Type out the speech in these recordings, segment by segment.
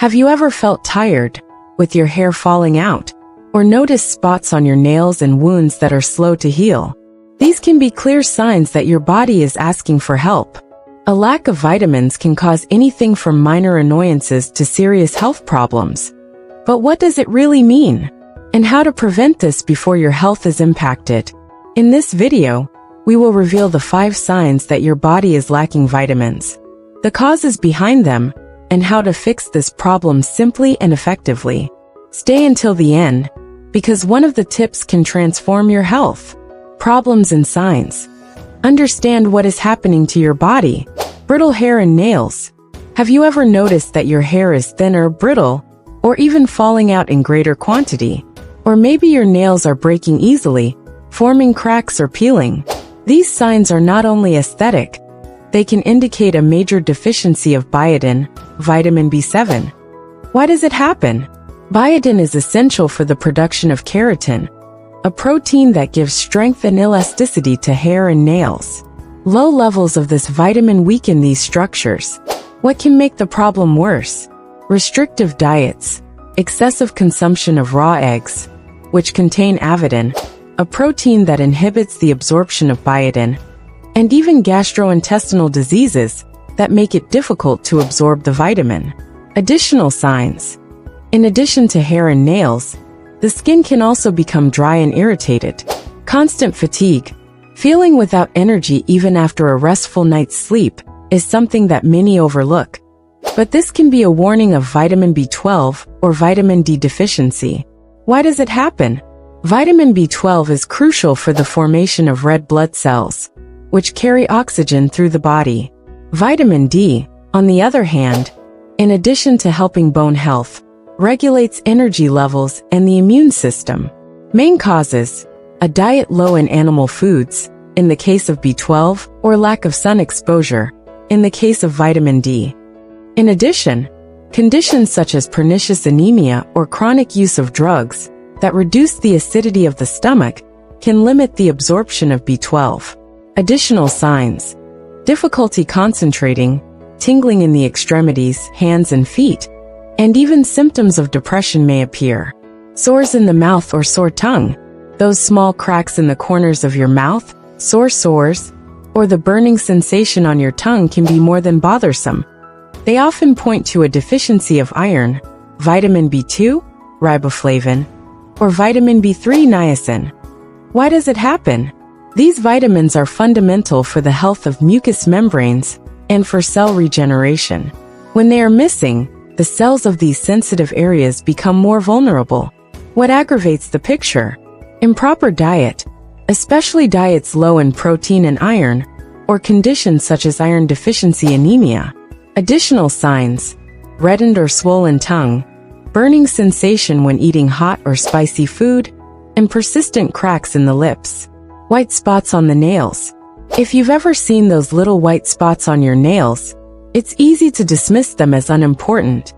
Have you ever felt tired, with your hair falling out, or noticed spots on your nails and wounds that are slow to heal? These can be clear signs that your body is asking for help. A lack of vitamins can cause anything from minor annoyances to serious health problems. But what does it really mean? And how to prevent this before your health is impacted? In this video, we will reveal the 5 signs that your body is lacking vitamins, the causes behind them, and how to fix this problem simply and effectively. Stay until the end, because one of the tips can transform your health. Problems and signs. Understand what is happening to your body. Brittle hair and nails. Have you ever noticed that your hair is thinner, brittle, or even falling out in greater quantity? Or maybe your nails are breaking easily, forming cracks or peeling. These signs are not only aesthetic, they can indicate a major deficiency of biotin, vitamin B7. Why does it happen? Biotin is essential for the production of keratin, a protein that gives strength and elasticity to hair and nails. Low levels of this vitamin weaken these structures. What can make the problem worse? Restrictive diets, excessive consumption of raw eggs, which contain avidin, a protein that inhibits the absorption of biotin, and even gastrointestinal diseases that make it difficult to absorb the vitamin. Additional signs. In addition to hair and nails, the skin can also become dry and irritated. Constant fatigue, feeling without energy even after a restful night's sleep, is something that many overlook. But this can be a warning of vitamin B12 or vitamin D deficiency. Why does it happen? Vitamin B12 is crucial for the formation of red blood cells, which carry oxygen through the body. Vitamin D, on the other hand, in addition to helping bone health, regulates energy levels and the immune system. Main causes: a diet low in animal foods, in the case of B12, or lack of sun exposure, in the case of vitamin D. In addition, conditions such as pernicious anemia or chronic use of drugs that reduce the acidity of the stomach can limit the absorption of B12. Additional signs: difficulty concentrating, tingling in the extremities, hands and feet, and even symptoms of depression may appear. Sores in the mouth or sore tongue. Those small cracks in the corners of your mouth, sores, or the burning sensation on your tongue can be more than bothersome. They often point to a deficiency of iron, vitamin B2, riboflavin, or vitamin B3 niacin. Why does it happen? These vitamins are fundamental for the health of mucous membranes and for cell regeneration. When they are missing, the cells of these sensitive areas become more vulnerable. What aggravates the picture? Improper diet, especially diets low in protein and iron, or conditions such as iron deficiency anemia. Additional signs: reddened or swollen tongue, burning sensation when eating hot or spicy food, and persistent cracks in the lips. White spots on the nails. If you've ever seen those little white spots on your nails, it's easy to dismiss them as unimportant,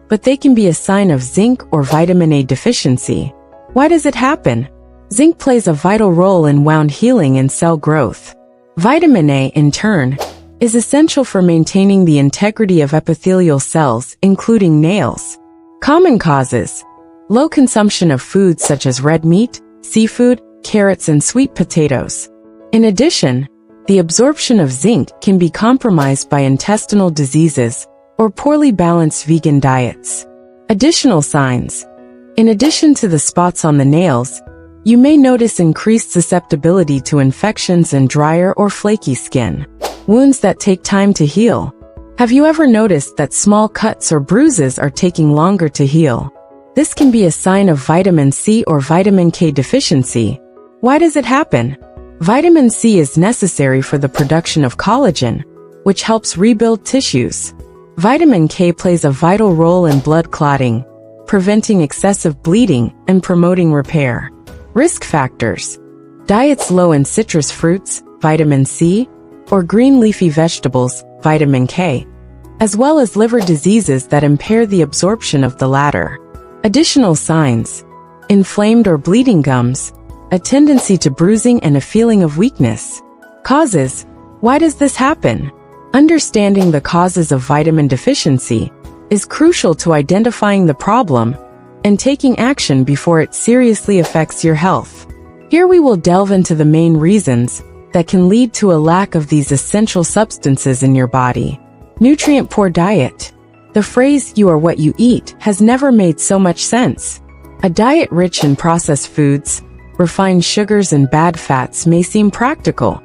but they can be a sign of zinc or vitamin A deficiency. Why does it happen? Zinc plays a vital role in wound healing and cell growth. Vitamin A, in turn, is essential for maintaining the integrity of epithelial cells, including nails. Common causes: low consumption of foods such as red meat, seafood, carrots, and sweet potatoes. In addition, the absorption of zinc can be compromised by intestinal diseases or poorly balanced vegan diets. Additional signs: in addition to the spots on the nails, you may notice increased susceptibility to infections and drier or flaky skin. Wounds that take time to heal. Have you ever noticed that small cuts or bruises are taking longer to heal? This can be a sign of vitamin C or vitamin K deficiency. Why does it happen? Vitamin C is necessary for the production of collagen, which helps rebuild tissues. Vitamin K plays a vital role in blood clotting, preventing excessive bleeding and promoting repair. Risk factors: diets low in citrus fruits, vitamin C, or green leafy vegetables, vitamin K, as well as liver diseases that impair the absorption of the latter. Additional signs: inflamed or bleeding gums, a tendency to bruising and a feeling of weakness. Causes: why does this happen? Understanding the causes of vitamin deficiency is crucial to identifying the problem and taking action before it seriously affects your health. Here we will delve into the main reasons that can lead to a lack of these essential substances in your body. Nutrient-poor diet. The phrase, "you are what you eat," has never made so much sense. A diet rich in processed foods, refined sugars, and bad fats may seem practical,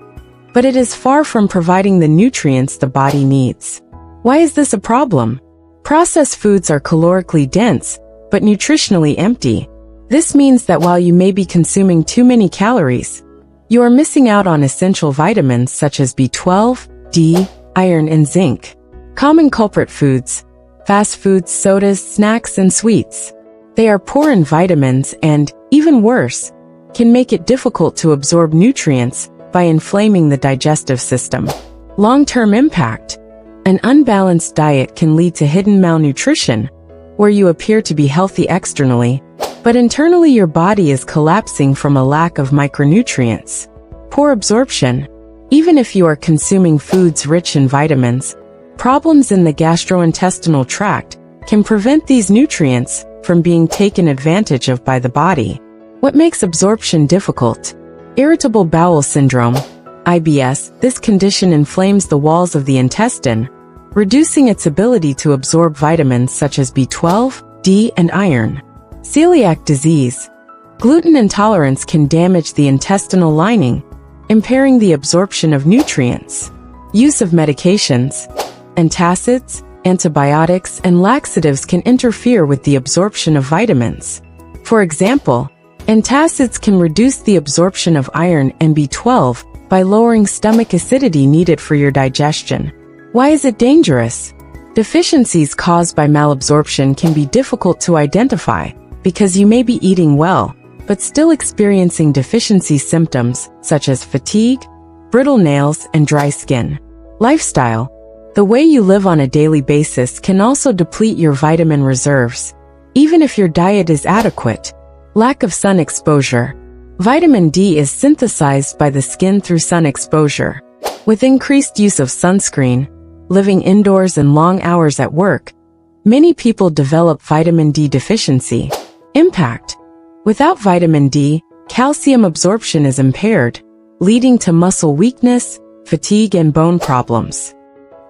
but it is far from providing the nutrients the body needs. Why is this a problem? Processed foods are calorically dense, but nutritionally empty. This means that while you may be consuming too many calories, you are missing out on essential vitamins such as B12, D, iron, and zinc. Common culprit foods: fast foods, sodas, snacks, and sweets. They are poor in vitamins and, even worse, can make it difficult to absorb nutrients by inflaming the digestive system. Long-term impact. An unbalanced diet can lead to hidden malnutrition, where you appear to be healthy externally, but internally your body is collapsing from a lack of micronutrients. Poor absorption. Even if you are consuming foods rich in vitamins, problems in the gastrointestinal tract can prevent these nutrients from being taken advantage of by the body. What makes absorption difficult? Irritable bowel syndrome, IBS. This condition inflames the walls of the intestine, reducing its ability to absorb vitamins such as B12, D, and iron. Celiac disease. Gluten intolerance can damage the intestinal lining, impairing the absorption of nutrients. Use of medications. Antacids, antibiotics, and laxatives can interfere with the absorption of vitamins. For example, antacids can reduce the absorption of iron and B12 by lowering stomach acidity needed for your digestion. Why is it dangerous? Deficiencies caused by malabsorption can be difficult to identify because you may be eating well, but still experiencing deficiency symptoms such as fatigue, brittle nails, and dry skin. Lifestyle. The way you live on a daily basis can also deplete your vitamin reserves, even if your diet is adequate. Lack of sun exposure. Vitamin D is synthesized by the skin through sun exposure. With increased use of sunscreen, living indoors, and long hours at work, many people develop vitamin D deficiency. Impact. Without vitamin D, calcium absorption is impaired, leading to muscle weakness, fatigue, and bone problems.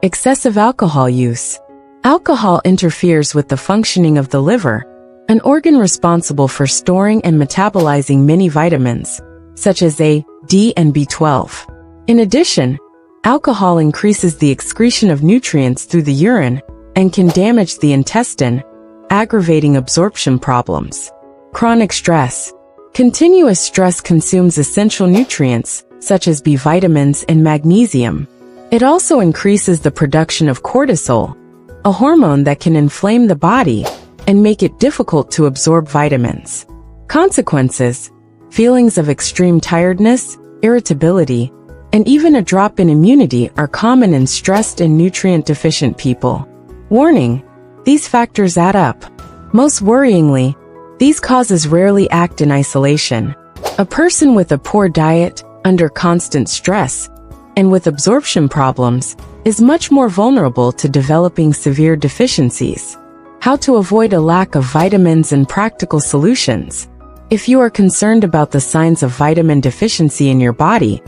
Excessive alcohol use. Alcohol interferes with the functioning of the liver, an organ responsible for storing and metabolizing many vitamins, such as A, D, and B12. In addition, alcohol increases the excretion of nutrients through the urine and can damage the intestine, aggravating absorption problems. Chronic stress. Continuous stress consumes essential nutrients, such as B vitamins and magnesium. It also increases the production of cortisol, a hormone that can inflame the body and make it difficult to absorb vitamins. Consequences. Feelings of extreme tiredness, irritability, and even a drop in immunity are common in stressed and nutrient-deficient people. Warning: these factors add up. Most worryingly, these causes rarely act in isolation. A person with a poor diet, under constant stress, and with absorption problems, is much more vulnerable to developing severe deficiencies. How to avoid a lack of vitamins and practical solutions. If you are concerned about the signs of vitamin deficiency in your body,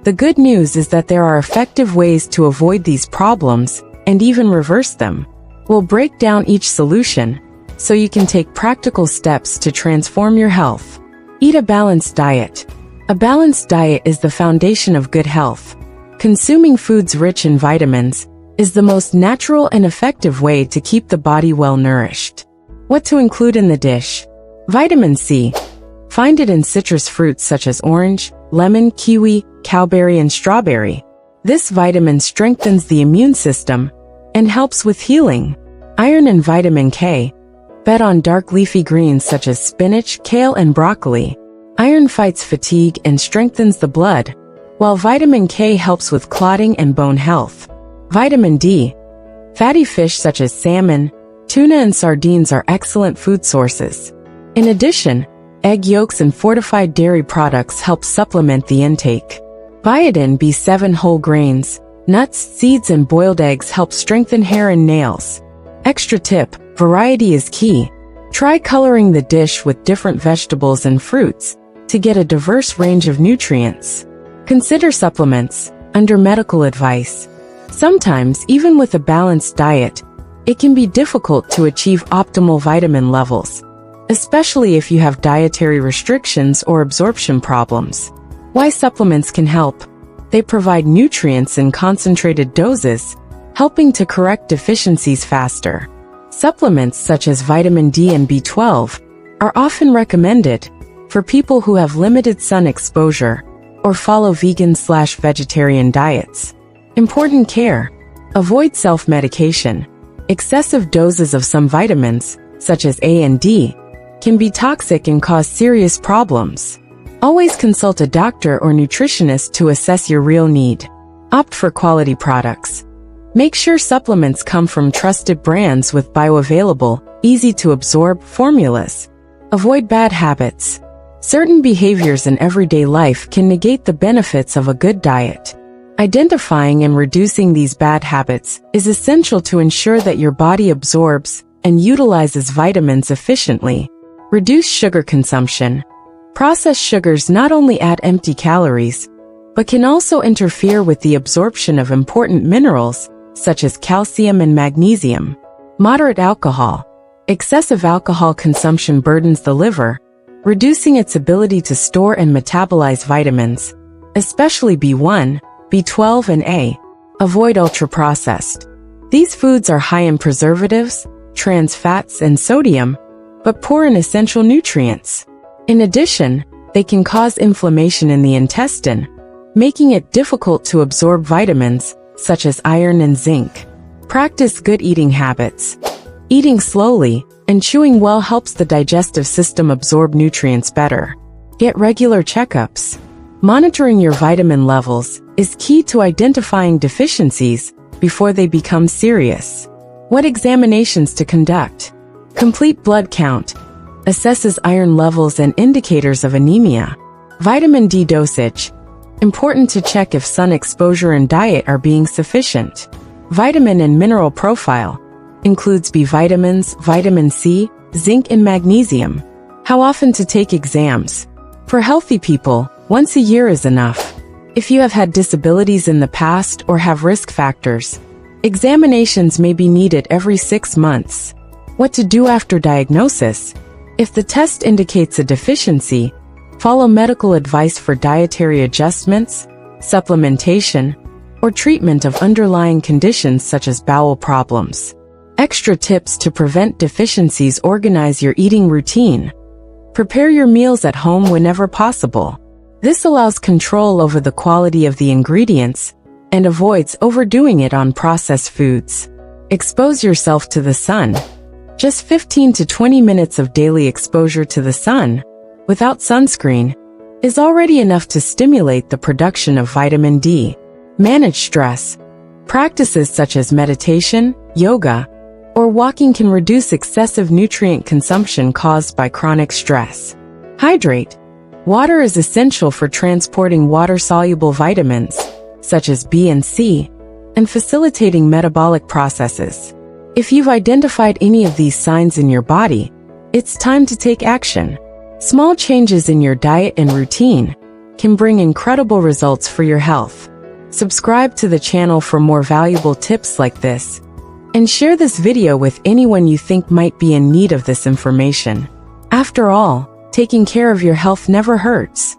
the good news is that there are effective ways to avoid these problems and even reverse them. We'll break down each solution so you can take practical steps to transform your health. Eat a balanced diet. A balanced diet is the foundation of good health. Consuming foods rich in vitamins is the most natural and effective way to keep the body well nourished. What to include in the dish? Vitamin C. Find it in citrus fruits such as orange, lemon, kiwi, cowberry, and strawberry. This vitamin strengthens the immune system and helps with healing. Iron and vitamin K. Fed on dark leafy greens such as spinach, kale, and broccoli. Iron fights fatigue and strengthens the blood, while vitamin K helps with clotting and bone health. Vitamin D. Fatty fish such as salmon, tuna, and sardines are excellent food sources. In addition, egg yolks and fortified dairy products help supplement the intake. Biotin B7 whole grains, nuts, seeds, and boiled eggs help strengthen hair and nails. Extra tip: variety is key. Try coloring the dish with different vegetables and fruits to get a diverse range of nutrients. Consider supplements under medical advice. Sometimes, even with a balanced diet, it can be difficult to achieve optimal vitamin levels, especially if you have dietary restrictions or absorption problems. Why supplements can help? They provide nutrients in concentrated doses, helping to correct deficiencies faster. Supplements such as vitamin D and B12 are often recommended for people who have limited sun exposure or follow vegan/vegetarian diets. Important care: avoid self-medication. Excessive doses of some vitamins, such as A and D, can be toxic and cause serious problems. Always consult a doctor or nutritionist to assess your real need. Opt for quality products. Make sure supplements come from trusted brands with bioavailable, easy-to-absorb formulas. Avoid bad habits. Certain behaviors in everyday life can negate the benefits of a good diet. Identifying and reducing these bad habits is essential to ensure that your body absorbs and utilizes vitamins efficiently. Reduce sugar consumption. Processed sugars not only add empty calories, but can also interfere with the absorption of important minerals, such as calcium and magnesium. Moderate alcohol. Excessive alcohol consumption burdens the liver, reducing its ability to store and metabolize vitamins, especially B1, B12 and A. Avoid ultra-processed. These foods are high in preservatives, trans fats and sodium, but poor in essential nutrients. In addition, they can cause inflammation in the intestine, making it difficult to absorb vitamins such as iron and zinc. Practice good eating habits. Eating slowly and chewing well helps the digestive system absorb nutrients better. Get regular checkups. Monitoring your vitamin levels is key to identifying deficiencies before they become serious. What examinations to conduct? Complete blood count. Assesses iron levels and indicators of anemia. Vitamin D dosage. Important to check if sun exposure and diet are being sufficient. Vitamin and mineral profile. Includes B vitamins, vitamin C, zinc and magnesium. How often to take exams? For healthy people, once a year is enough. If you have had disabilities in the past or have risk factors, examinations may be needed every 6 months. What to do after diagnosis? If the test indicates a deficiency, follow medical advice for dietary adjustments, supplementation, or treatment of underlying conditions such as bowel problems. Extra tips to prevent deficiencies: organize your eating routine. Prepare your meals at home whenever possible. This allows control over the quality of the ingredients and avoids overdoing it on processed foods. Expose yourself to the sun. Just 15 to 20 minutes of daily exposure to the sun, without sunscreen, is already enough to stimulate the production of vitamin D. Manage stress. Practices such as meditation, yoga, or walking can reduce excessive nutrient consumption caused by chronic stress. Hydrate. Water is essential for transporting water-soluble vitamins, such as B and C, and facilitating metabolic processes. If you've identified any of these signs in your body, it's time to take action. Small changes in your diet and routine can bring incredible results for your health. Subscribe to the channel for more valuable tips like this, and share this video with anyone you think might be in need of this information. After all, taking care of your health never hurts.